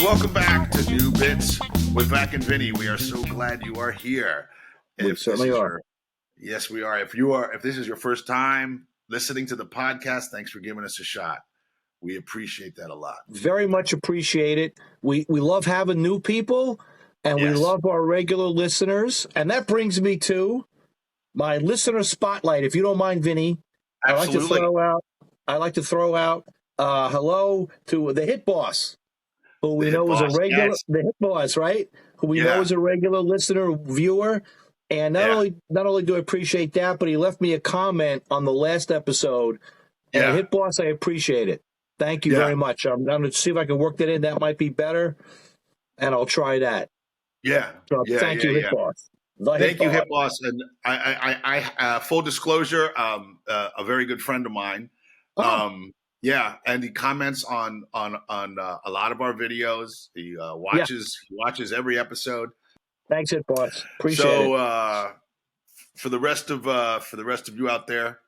welcome back to New Bits with Vac and Vinnie. We are so glad you are here. We certainly are. Yes, we are. If this is your first time listening to the podcast, thanks for giving us a shot. We appreciate that a lot. Very much appreciate it. We love having new people, and we love our regular listeners. And that brings me to my listener spotlight, if you don't mind, Vinny. Absolutely. I like to throw out hello to the Hit Boss, who we know is a regular. Yes. The Hit Boss, right? Who we know is a regular listener, viewer. And not only do I appreciate that, but he left me a comment on the last episode. And Hit Boss, I appreciate it. Thank you very much. I'm going to see if I can work that in. That might be better, and I'll try that. Thank you, Hit Boss. Thank you, Hit Boss. And I full disclosure, a very good friend of mine. And he comments on a lot of our videos. He watches every episode. Thanks, Hit Boss. Appreciate it. So for the rest of you out there,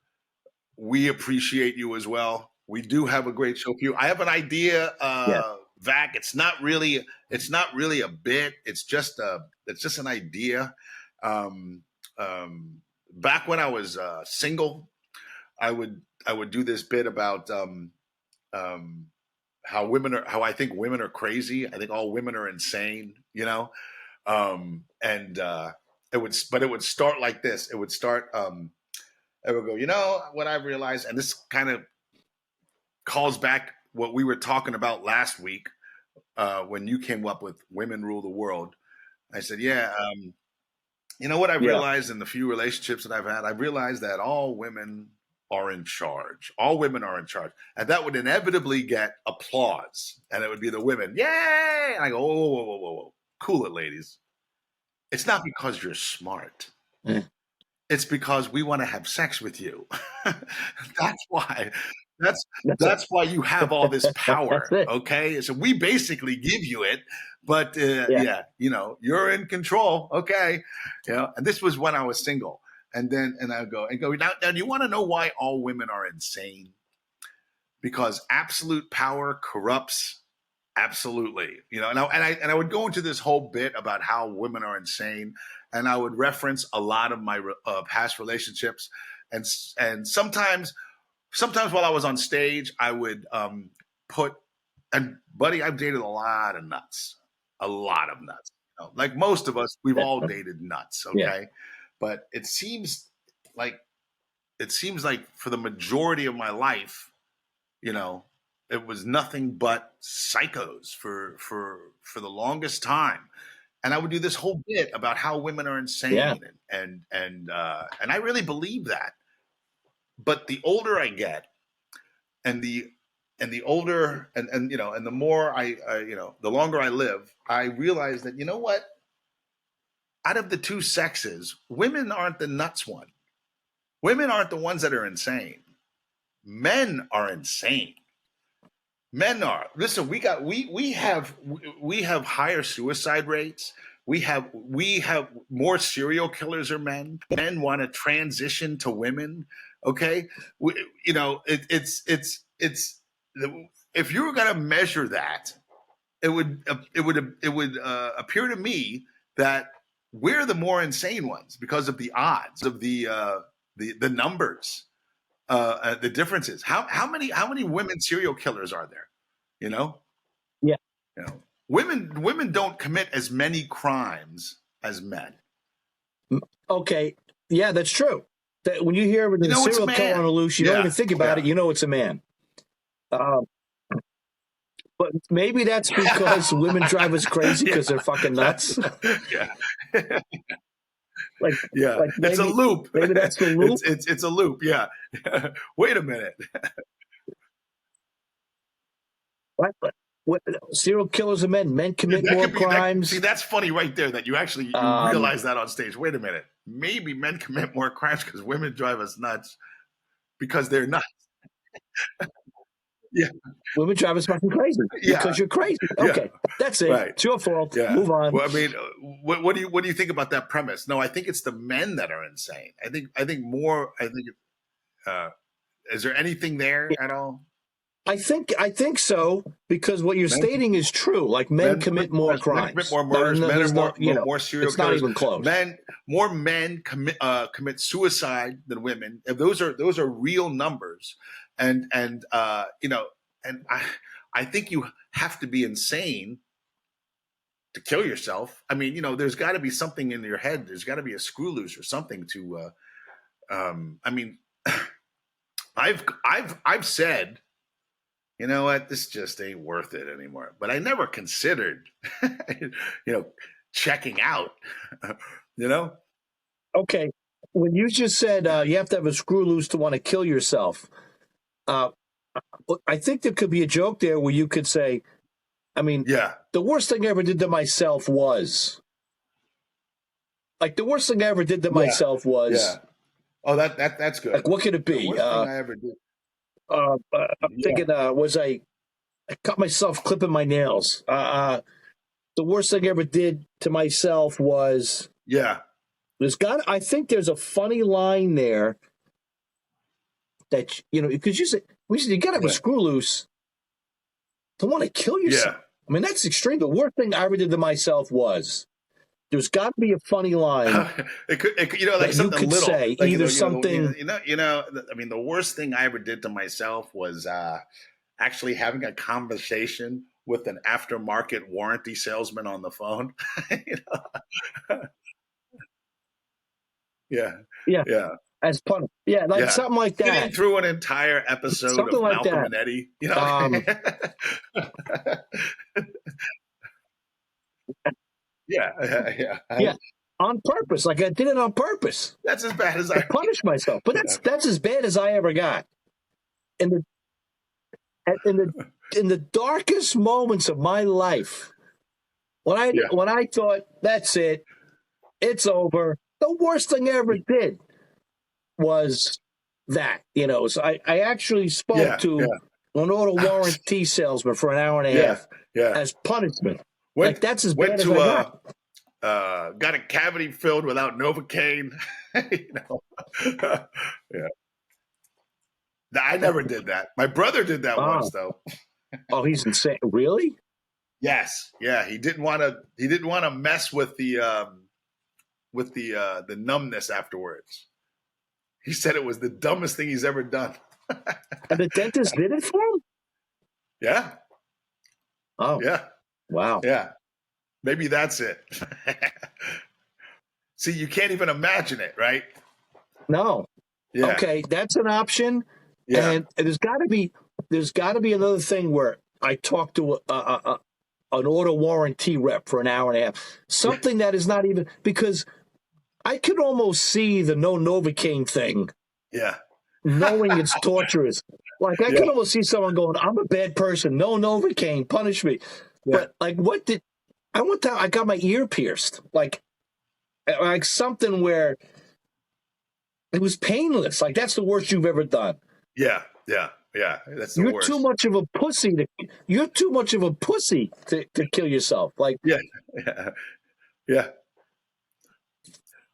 we appreciate you as well. We do have a great show for you. I have an idea, Vac. It's not really a bit. It's just an idea. Back when I was single, I would do this bit about how I think women are crazy. I think all women are insane, you know. It would start like this. It would start. It would go. You know what I've realized, and this kind of calls back what we were talking about last week when you came up with "Women Rule the World." I said, you know what I've realized in the few relationships that I've had. I've realized that all women are in charge. All women are in charge, and that would inevitably get applause, and it would be the women, yay! And I go, whoa. Cool it, ladies. It's not because you're smart. It's because we want to have sex with you. That's why. That's why you have all this power. Okay. So we basically give you it, but you're in control. Okay. And this was when I was single. And I go, now you want to know why all women are insane? Because absolute power corrupts. Absolutely. And I would go into this whole bit about how women are insane, and I would reference a lot of my past relationships, and sometimes while I was on stage, I would buddy, I've dated a lot of nuts. Like most of us, we've all dated nuts. Okay. But it seems like for the majority of my life, it was nothing but psychos for the longest time. And I would do this whole bit about how women are insane. And I really believe that. But the older I get, and the older and the more the longer I live, I realize that, you know what? Out of the two sexes, women aren't the nuts one. Women aren't the ones that are insane. Men are insane. Men are. Listen, we have higher suicide rates. We have more serial killers are men. Men want to transition to women. Okay, it's if you were going to measure that, it would appear to me that we're the more insane ones because of the odds of the numbers. The differences. How many women serial killers are there? Women don't commit as many crimes as men. Okay, yeah, that's true. That when you hear the serial killer on the loose, you don't even think about it. You know it's a man. But maybe that's because women drive us crazy because they're fucking nuts. Like maybe, it's a loop. Maybe that's the loop. It's a loop. Yeah. Wait a minute. What serial killers are men? Men commit more crimes. See, that's funny right there that you actually realize that on stage. Wait a minute. Maybe men commit more crimes because women drive us nuts because they're nuts. Yeah. Women drive us fucking crazy because you're crazy. Okay, that's it. Right. It's your fault. Yeah. Move on. Well, I mean, what do you think about that premise? No, I think it's the men that are insane. I think more. Is there anything there at all? I think so, because what you're stating is true. Like men commit more crimes, men commit more murders, men are more serial it's killers. Not even close. More men commit suicide than women. And those are real numbers, and you know, and I think you have to be insane to kill yourself. I mean, you know, there's got to be something in your head. There's got to be a screw loose or something to. I mean, I've said, you know what, this just ain't worth it anymore. But I never considered, you know, checking out. You know. Okay, when you just said you have to have a screw loose to want to kill yourself, I think there could be a joke there where you could say, I mean, the worst thing I ever did to myself was. Like, the worst thing I ever did to myself was. Yeah. Oh, that's good. Like, what could it be? The worst thing I ever did. I'm thinking, was I cut myself clipping my nails. The worst thing I ever did to myself was. Yeah. I think there's a funny line there that, you know, because you got to have a screw loose to want to kill yourself. Yeah. I mean, that's extreme. The worst thing I ever did to myself was. There's got to be a funny line. It could, you know, like something you could little. Say, like, either something. You know. I mean, the worst thing I ever did to myself was actually having a conversation with an aftermarket warranty salesman on the phone. You know? Yeah. As punishment. Yeah, like something like that. Sitting through an entire episode something of like Malcolm and Eddie. You know. Yeah. On purpose. Like, I did it on purpose. That's as bad as I punished myself. But that's as bad as I ever got. In the darkest moments of my life, when I thought, that's it, it's over, the worst thing I ever did was that. You know, so I actually spoke to an auto warranty salesman for an hour and a half as punishment. Like, that's as bad as I got. Got a cavity filled without Novocaine. You know? I never did that. My brother did that once, though. Oh, he's insane! Really? Yes. Yeah. He didn't want to mess with the numbness afterwards. He said it was the dumbest thing he's ever done. And the dentist did it for him? Yeah. Oh. Yeah. Wow. Yeah. Maybe that's it. See, you can't even imagine it, right? No. Yeah. Okay, that's an option. Yeah. And there's got to be another thing where I talk to an auto warranty rep for an hour and a half. Something that is not even, because I could almost see the no Novocaine thing. Yeah. Knowing it's torturous. Like, I could almost see someone going, I'm a bad person. No Novocaine, punish me. Yeah. But, like, one time I got my ear pierced. Like something where it was painless. Like, that's the worst you've ever done. Yeah. That's the worst. You're too much of a pussy to kill yourself. Like, yeah.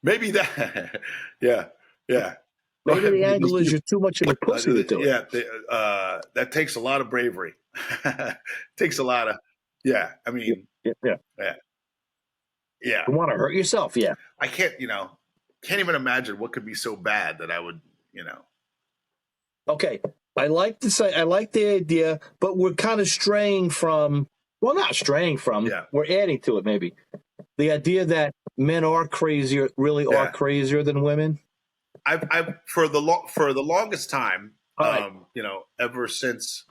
Maybe that. Yeah. Maybe the angle is you're too much of a pussy to do it. Yeah, that takes a lot of bravery. Takes a lot of. Yeah, I mean. Yeah. You want to hurt yourself? Yeah. I can't even imagine what could be so bad that I would, Okay, I like the idea, but we're kind of straying from. Well, not straying from. Yeah. We're adding to it, maybe. The idea that men are crazier than women. I've for the longest time, ever since,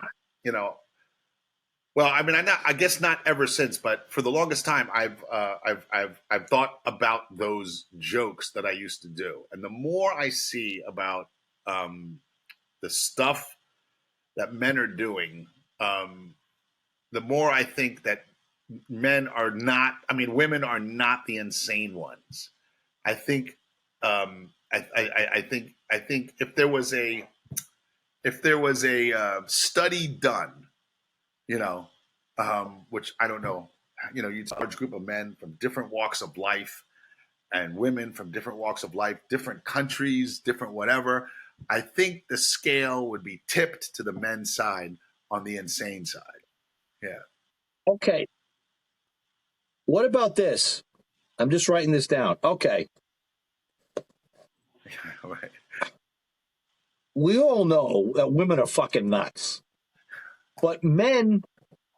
well, I mean, I guess not ever since, but for the longest time, I've thought about those jokes that I used to do, and the more I see about the stuff that men are doing, the more I think that women are not the insane ones. I think, I think if there was a study done, which I don't know, you'd see a large group of men from different walks of life and women from different walks of life, different countries, different whatever. I think the scale would be tipped to the men's side on the insane side. Yeah. Okay. What about this? I'm just writing this down. Okay. Right. We all know that women are fucking nuts. But men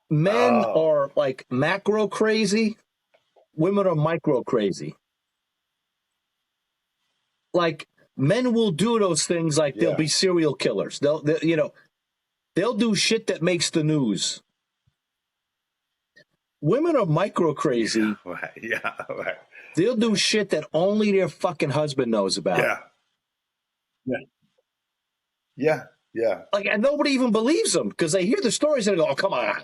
are like macro crazy. Women are micro crazy. Like men will do those things like they'll be serial killers. They'll do shit that makes the news. Women are micro crazy. Yeah, right. Yeah, right. They'll do shit that only their fucking husband knows about. Yeah. Yeah. Yeah. Yeah. Like, and nobody even believes them because they hear the stories and they go, "Oh, come on,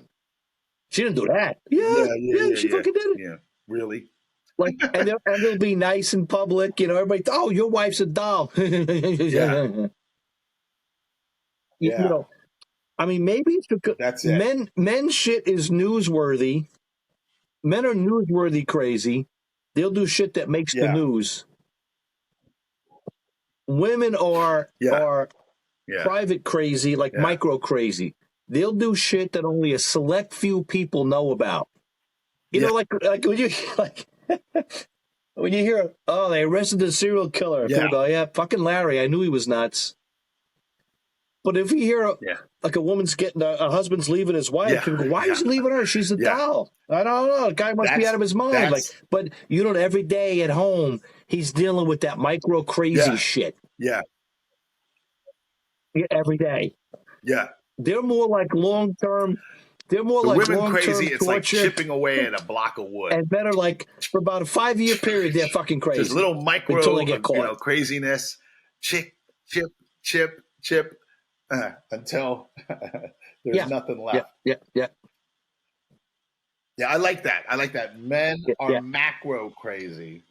she didn't do that." Yeah, she fucking did it. Yeah, really. Like, and they'll be nice in public, everybody. Oh, your wife's a doll. Yeah. You know, I mean, maybe it's because that's it. Men shit is newsworthy. Men are newsworthy crazy. They'll do shit that makes the news. Women are private crazy, like micro crazy. They'll do shit that only a select few people know about. You know, like when you when you hear, oh, they arrested the serial killer. People go, yeah, fucking Larry. I knew he was nuts. But if you hear like a woman's getting a husband's leaving his wife, you go, why is he leaving her? She's a doll. I don't know. The guy must be out of his mind. Like, but you know, every day at home, he's dealing with that micro crazy shit. Yeah. Every day. Yeah. They're more like long term. They're more like women long-term crazy. It's torture, like chipping away at a block of wood. And better like for about a 5-year period, they're fucking crazy. Just little micro until they get caught. Craziness. Chip, until there's nothing left. Yeah. Yeah, I like that. Men are macro crazy.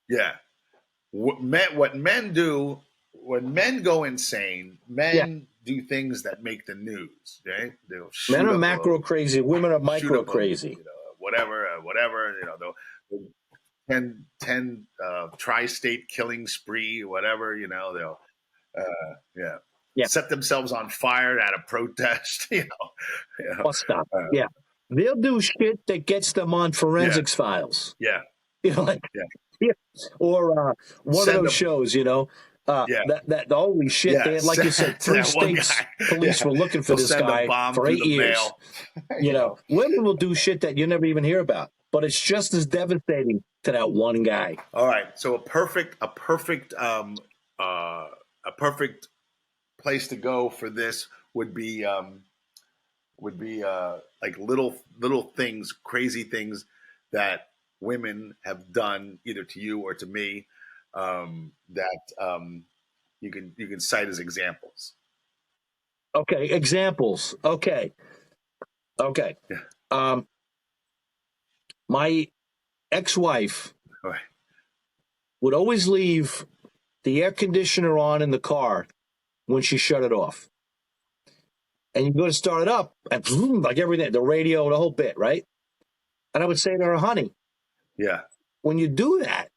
Yeah. What men do, when men go insane, men do things that make the news. Right? Men are macro crazy. Women are micro crazy. Whatever. They'll 10 tri-state killing spree. Whatever. They'll set themselves on fire at a protest. I'll stop. They'll do shit that gets them on forensics files. Yeah. Or one of those shows, that holy shit, they had, like you said, 3 states police were looking for this guy for 8 years. Women will do shit that you never even hear about, but it's just as devastating to that one guy. All right, so a perfect place to go for this would be like little things, crazy things that women have done either to you or to me, that you can cite as examples. Okay, examples. Okay. Yeah. My ex-wife would always leave the air conditioner on in the car when she shut it off. And you go to start it up, and like everything, the radio, the whole bit, right? And I would say to her, honey, when you do that,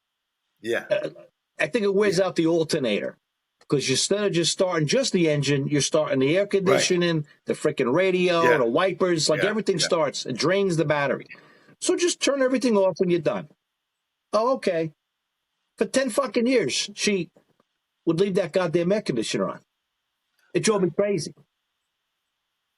I think it wears out the alternator. Because instead of just starting just the engine, you're starting the air conditioning, the freaking radio, the wipers, everything starts. It drains the battery. So just turn everything off when you're done. Oh, okay. For 10 fucking years, she would leave that goddamn air conditioner on. It drove me crazy.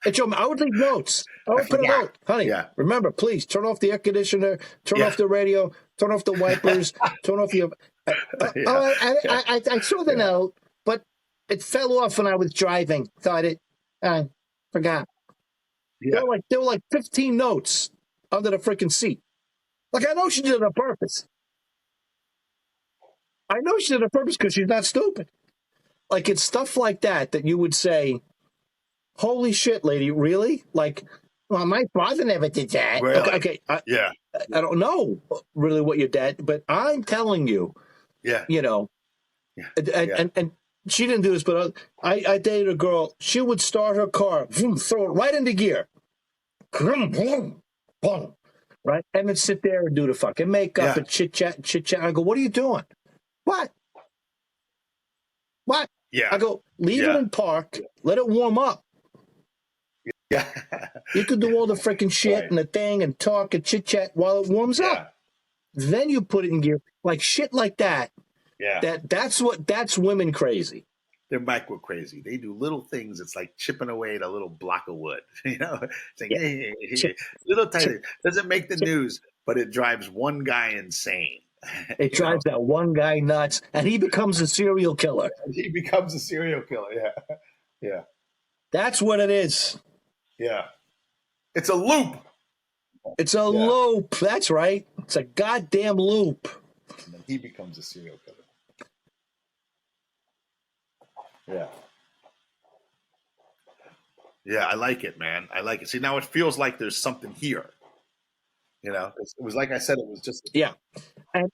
I would leave notes. I would put a note. Honey, remember, please turn off the air conditioner, turn off the radio, turn off the wipers, turn off your... I saw the note, but it fell off when I was driving. I forgot. There were like 15 notes under the freaking seat. Like, I know she did it on purpose. I know she did it on purpose because she's not stupid. Like, it's stuff like that you would say, holy shit, lady, really? Like, well, my father never did that. Really? Okay. I don't know really what your dad, but I'm telling you, and she didn't do this, but I dated a girl. She would start her car, throw it right into gear, right, and then sit there and do the fucking makeup and chit chat. I go, what are you doing? What? Yeah. I go, leave it in park, let it warm up. Yeah. You could do all the freaking shit and the thing and talk and chit chat while it warms up. Then you put it in gear, like shit like that. Yeah. That's women crazy. They're micro crazy. They do little things. It's like chipping away at a little block of wood. It's like, hey, little tiny. Doesn't make the news, but it drives one guy insane. It drives that one guy nuts, and he becomes a serial killer. He becomes a serial killer. Yeah. Yeah. That's what it is. Yeah. It's a loop. It's a loop. That's right. It's a goddamn loop. And then he becomes a serial killer. Yeah. Yeah, I like it, man. I like it. See, now it feels like there's something here. It was like I said, it was just. Yeah. And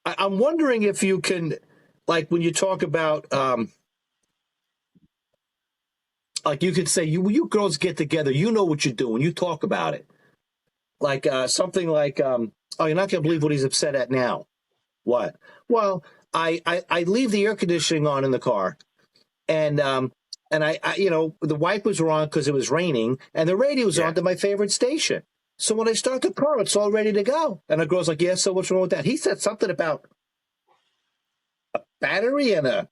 I'm wondering if you can, like when you talk about, like you could say, you girls get together, you know what you're doing, you talk about it. Like something like, oh, you're not going to believe what he's upset at now. What? Well, I leave the air conditioning on in the car, and I the wipers were on because it was raining, and the radio's on to my favorite station. So when I start the car, it's all ready to go. And the girl's like, yeah, so what's wrong with that? He said something about a battery and a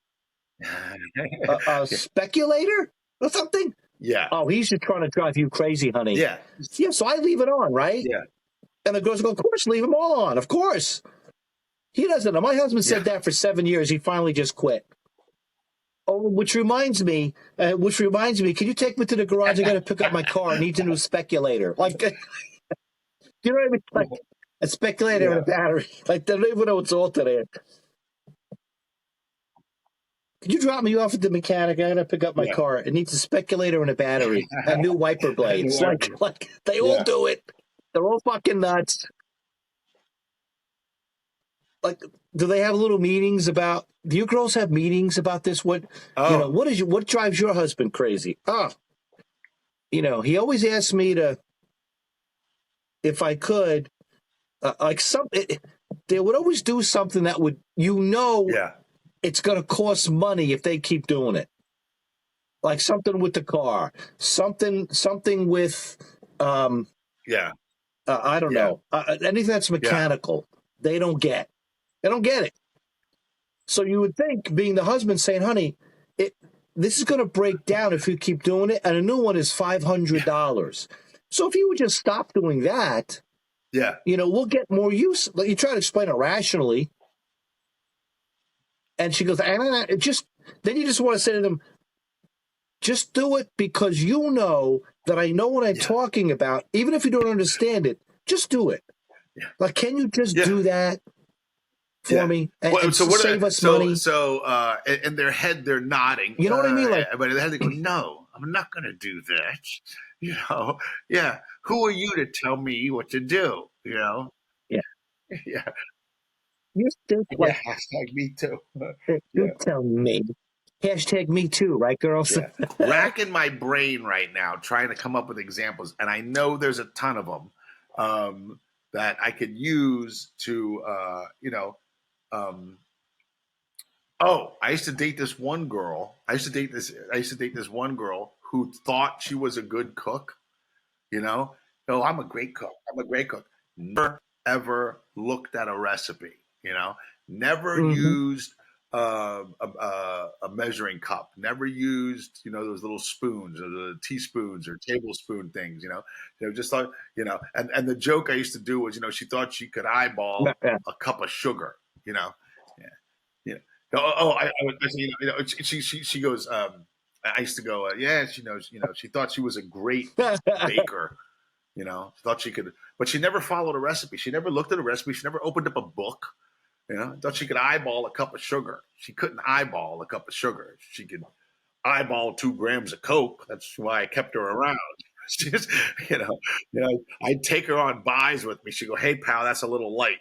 speculator or something. Yeah. Oh, he's just trying to drive you crazy, honey. Yeah. Yeah, so I leave it on, right? Yeah. And the girls go, of course, leave them all on. Of course. He doesn't know. My husband said that for 7 years. He finally just quit. Oh, which reminds me, can you take me to the garage? I got to pick up my car. I need a new speculator. Like, you know what I mean? Like a speculator and a battery. Like, they don't even know what's alternating. Could you drop me off at the mechanic? I got to pick up my car. It needs a speculator and a battery and new wiper blades. Like they all do it. They're all fucking nuts. Like, do they have little meetings about? Do you girls have meetings about this? What what drives your husband crazy? He always asks me to, if I could, they would always do something that would, it's going to cost money if they keep doing it. Like something with the car, something with, I don't know, anything that's mechanical. They don't get. They don't get it. So you would think, being the husband, saying, honey, this is going to break down if you keep doing it, and a new one is $500. So if you would just stop doing that, we'll get more use. Like, you try to explain it rationally, and she goes, then you just want to say to them, just do it because you know that I know what I'm talking about. Even if you don't understand it, just do it. Yeah. Like, can you just do that for me and save us money? So in their head, they're nodding. You know what I mean? Like, but in their head, they go, no, I'm not going to do that. Who are you to tell me what to do? Yeah. You still hashtag me too. You tell me. Hashtag me too, right, girls? Racking my brain right now, trying to come up with examples, and I know there's a ton of them that I could use to, I used to date this one girl. I used to date this one girl who thought she was a good cook. Oh, I'm a great cook. Never ever looked at a recipe. Never used a measuring cup. Never used those little spoons or the teaspoons or tablespoon things. Just like and the joke I used to do was she thought she could eyeball a cup of sugar. She goes. I used to go. She knows. She thought she was a great baker. Thought she could, but she never followed a recipe. She never looked at a recipe. She never opened up a book. Thought she could eyeball a cup of sugar. She couldn't eyeball a cup of sugar. She could eyeball 2 grams of Coke. That's why I kept her around. She just, I'd take her on buys with me. She'd go, "Hey, pal, that's a little light."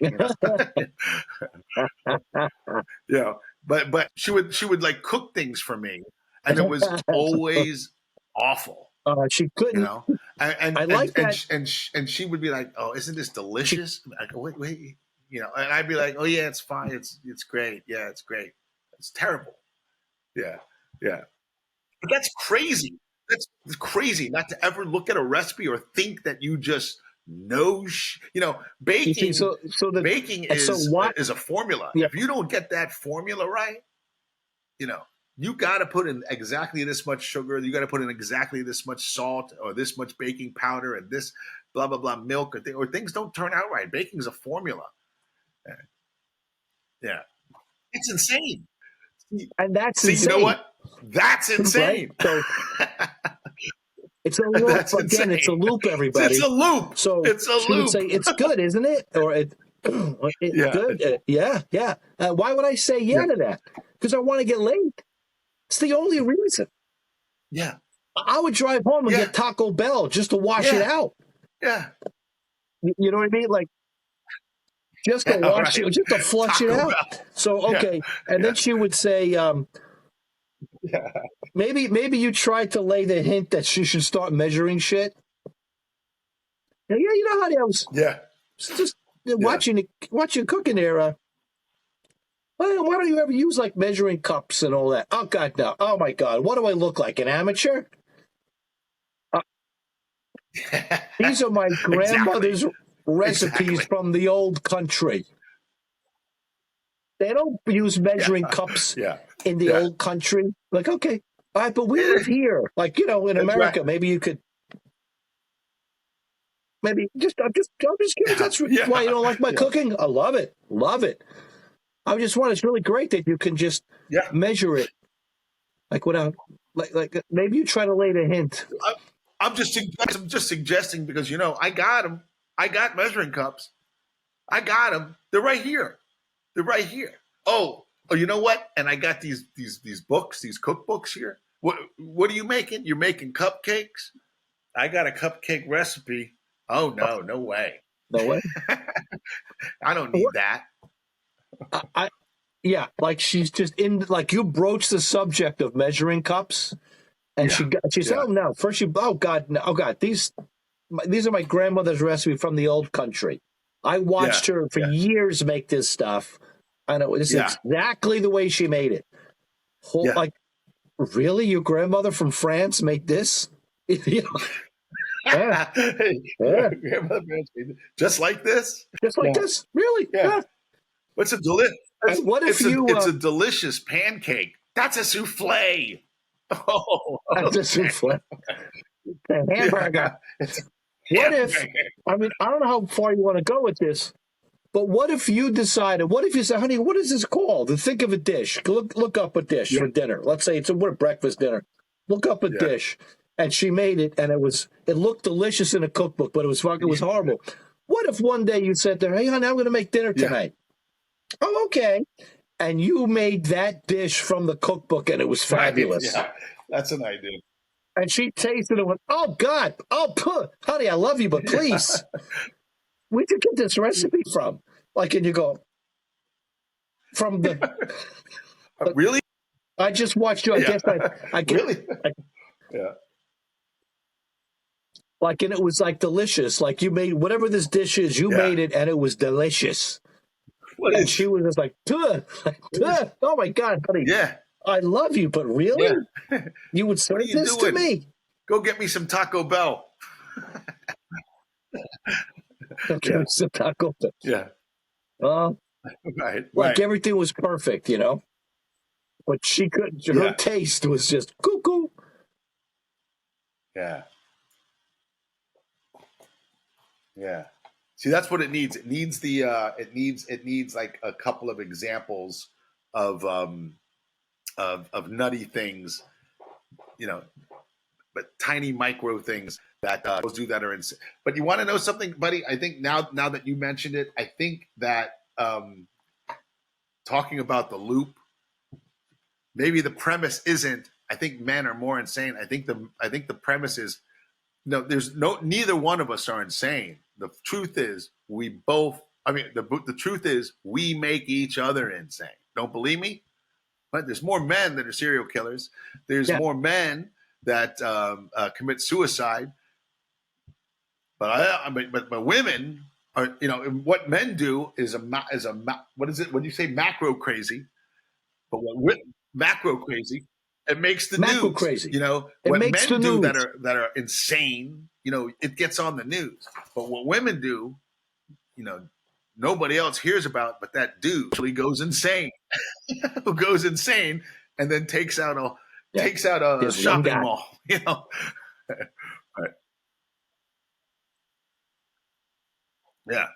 But she would like cook things for me, and it was always awful. She couldn't. And I like that. And she would be like, "Oh, isn't this delicious?" I go, "Wait." And I'd be like, "Oh yeah, it's fine. It's great. Yeah, it's great. It's terrible." Yeah. But that's crazy. That's crazy not to ever look at a recipe or think that you just know. You see, Baking so what? is a formula. Yeah. If you don't get that formula right, you know, you got to put in exactly this much sugar. You got to put in exactly this much salt or this much baking powder and this blah blah blah milk or things don't turn out right. Baking is a formula. Yeah, it's insane. And that's See, insane. you know what? That's insane. Right? So it's a loop. That's Again, insane. It's a loop, everybody. It's a loop. So it's a she loop. would say, "It's good, isn't it?" Or it's good. Yeah. Why would I say to that? Because I want to get laid. It's the only reason. Yeah. I would drive home and get Taco Bell just to wash it out. Yeah. You know what I mean? Like, just to wash it, just to flush Taco it out. Bell. So, okay. And then she would say, maybe you tried to lay the hint that she should start measuring shit. Yeah, you know how they was. Yeah. Just watching cooking there. Why don't you ever use like measuring cups and all that? Oh God, no! Oh my God, what do I look like, an amateur? These are my grandmother's recipes from the old country. They don't use measuring cups in the old country. Like, okay, all right, but we live here. Like, in America, maybe you could. Maybe I'm just curious. That's why you don't like my cooking. I love it. I just want. It's really great that you can just measure it, like without, like maybe you try to lay the hint. I'm just suggesting because I got them. I got measuring cups. I got them. They're right here. Oh, you know what? And I got these books, these cookbooks here. What are you making? You're making cupcakes? I got a cupcake recipe. Oh no way. No way. I don't need that. Like she's just like you broached the subject of measuring cups, and she said, "Oh no!" First, these are my grandmother's recipe from the old country. I watched her for years make this stuff. I know this is exactly the way she made it. Like, really, your grandmother from France made this? Just like this? Just like this? Really? Yeah. What's a delicious? What if it's a delicious pancake. That's a souffle. Oh, that's a souffle. The hamburger. What if? I mean, I don't know how far you want to go with this, but what if you decided? What if you said, "Honey, what is this called?" And think of a dish. Look up a dish for dinner. Let's say it's a breakfast dinner. Look up a dish, and she made it, and it looked delicious in a cookbook, but it was horrible. What if one day you said to her, "Hey, honey, I'm going to make dinner tonight." Oh, okay. And you made that dish from the cookbook, and it was fabulous. Yeah, that's an idea. And she tasted it and went, "Oh, God. Oh, honey, I love you, but please. Where'd you get this recipe from?" Like, and you go, from the... Really? I just watched you. I guess I get, really? Like, and it was like delicious. Like you made whatever this dish is, you made it, and it was delicious. And she was just like, "Tuh. Oh my God, honey. Yeah. I love you, but really? You would serve this to me? Go get me some Taco Bell." Okay, some Taco Bell. Yeah. Right. Like everything was perfect, But she couldn't. Her taste was just cuckoo. Yeah. Yeah. See, that's what it needs. It needs it needs like a couple of examples of nutty things, but tiny micro things that do that are insane. But you want to know something, buddy? I think now that you mentioned it, I think that talking about the loop, maybe the premise isn't. I think men are more insane. I think the premise is neither one of us are insane. The truth is the truth is we make each other insane. Don't believe me? But there's more men that are serial killers. There's more men that commit suicide. But women are, what men do is what is it? When you say macro crazy, but macro crazy. It makes the Macro news. crazy. You know, it what makes men the do news. that are insane, you know, it gets on the news. But what women do, you know, nobody else hears about, but that dude actually goes insane. Who goes insane and then takes out a There's one shopping guy. mall, you know. Right. Yeah.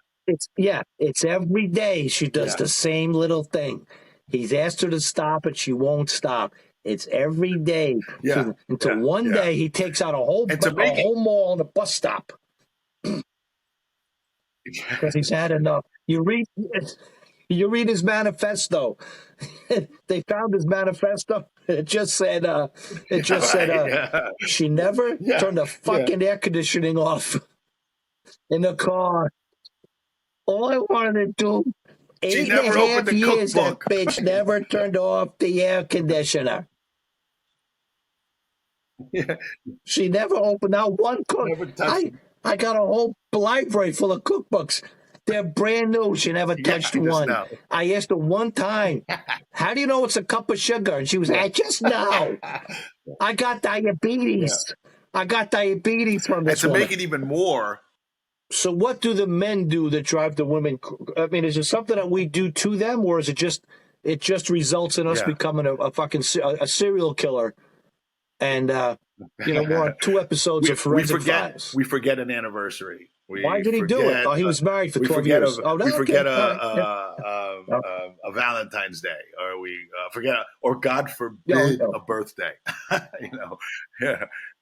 It's every day she does the same little thing. He's asked her to stop it, she won't stop. It's every day. Until one day he takes out a whole mall on a bus stop. Because he's had enough. You read his manifesto. They found his manifesto. It just said she never turned the fucking air conditioning off in the car. All I wanted to do, 8.5 years, that bitch never turned off the air conditioner. Yeah. She never opened out one cook. I got a whole library full of cookbooks. They're brand new. She never touched one. I asked her one time, how do you know it's a cup of sugar? And she was, I just know. I got diabetes. I got diabetes from this woman. And to make it even more. So what do the men do that drive the women? I mean, is it something that we do to them, or is it just results in us becoming a fucking serial killer? And we're on 2 episodes of Forensic Files. We forget an anniversary. Why did he do it? Oh, he was married for 12 years. We forget a Valentine's Day, or we forget, or God forbid, a birthday. You know,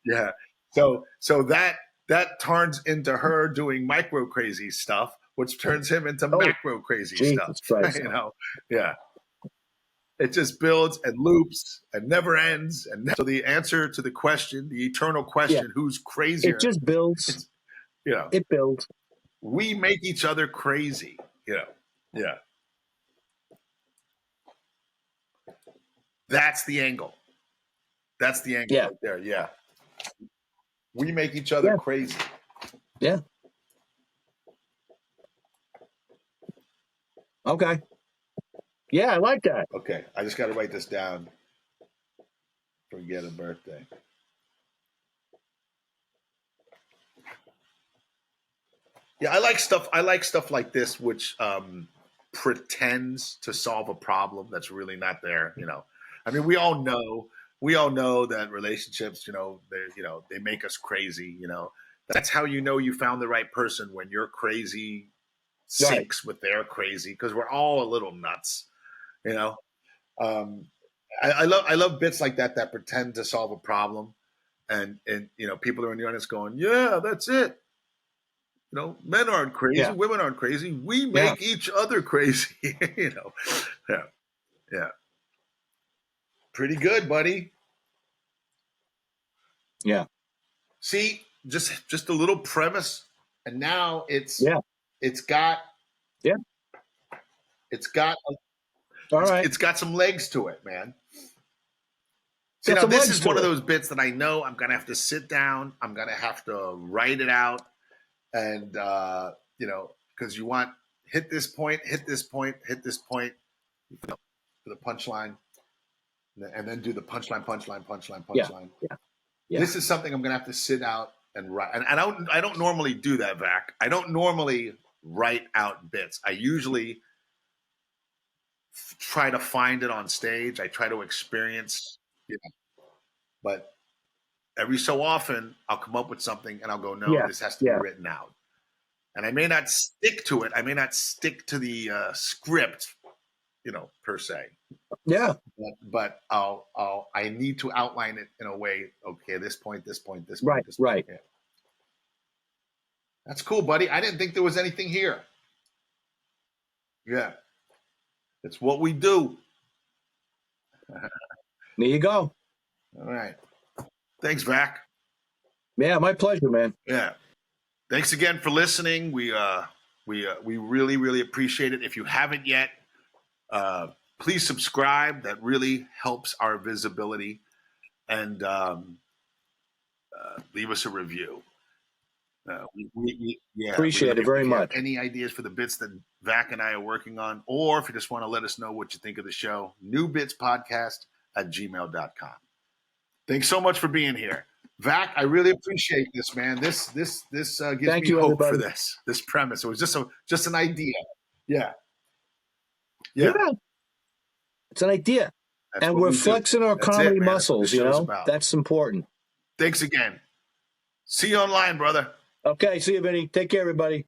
yeah. So that turns into her doing micro crazy stuff, which turns him into macro crazy stuff. Christ. You know, it just builds and loops and never ends. And so the answer to the question, the eternal question, who's crazier? It just builds. It builds. We make each other crazy. Yeah. That's the angle. Right there. Yeah. We make each other crazy. Yeah. Okay. Yeah, I like that. Okay, I just got to write this down. Forget a birthday. Yeah, I like stuff like this, which pretends to solve a problem that's really not there. You know, I mean, we all know that relationships, they make us crazy. You know, that's how you know you found the right person, when your crazy syncs with their crazy, because we're all a little nuts. You know, I love bits like that pretend to solve a problem, and people are in the audience going, yeah, that's it. You know, men aren't crazy, women aren't crazy. We make each other crazy. Yeah. Pretty good, buddy. Yeah. See, just a little premise, and now it's got it's got some legs to it, man. See, now this is one of those bits that I know I'm gonna have to sit down. I'm gonna have to write it out, and because you want hit this point for the punchline, and then do the punchline. Yeah. This is something I'm gonna have to sit out and write. And I don't normally do that, Vac. I don't normally write out bits. I usually try to find it on stage. I try to experience, but every so often I'll come up with something and I'll go, no, this has to be written out. And I may not stick to it. I may not stick to the script, per se. Yeah. But I need to outline it in a way. Okay, this point. Right. Yeah. That's cool, buddy. I didn't think there was anything here. Yeah. It's what we do. There you go. All right. Thanks, Vac. Yeah, my pleasure, man. Yeah. Thanks again for listening. We really, really appreciate it. If you haven't yet, please subscribe. That really helps our visibility. And leave us a review. We appreciate it very much. Any ideas for the bits that Vac and I are working on, or if you just want to let us know what you think of the show, newbitspodcast@gmail.com. Thanks so much for being here. Vac, I really appreciate this, man. This gives Thank me you, hope everybody. for this premise. It was just an idea. Yeah. Yeah. It's an idea. That's and what we're we flexing do. our That's comedy it, man. That's what muscles, this show's about. That's important. Thanks again. See you online, brother. Okay, see you, Vinny. Take care, everybody.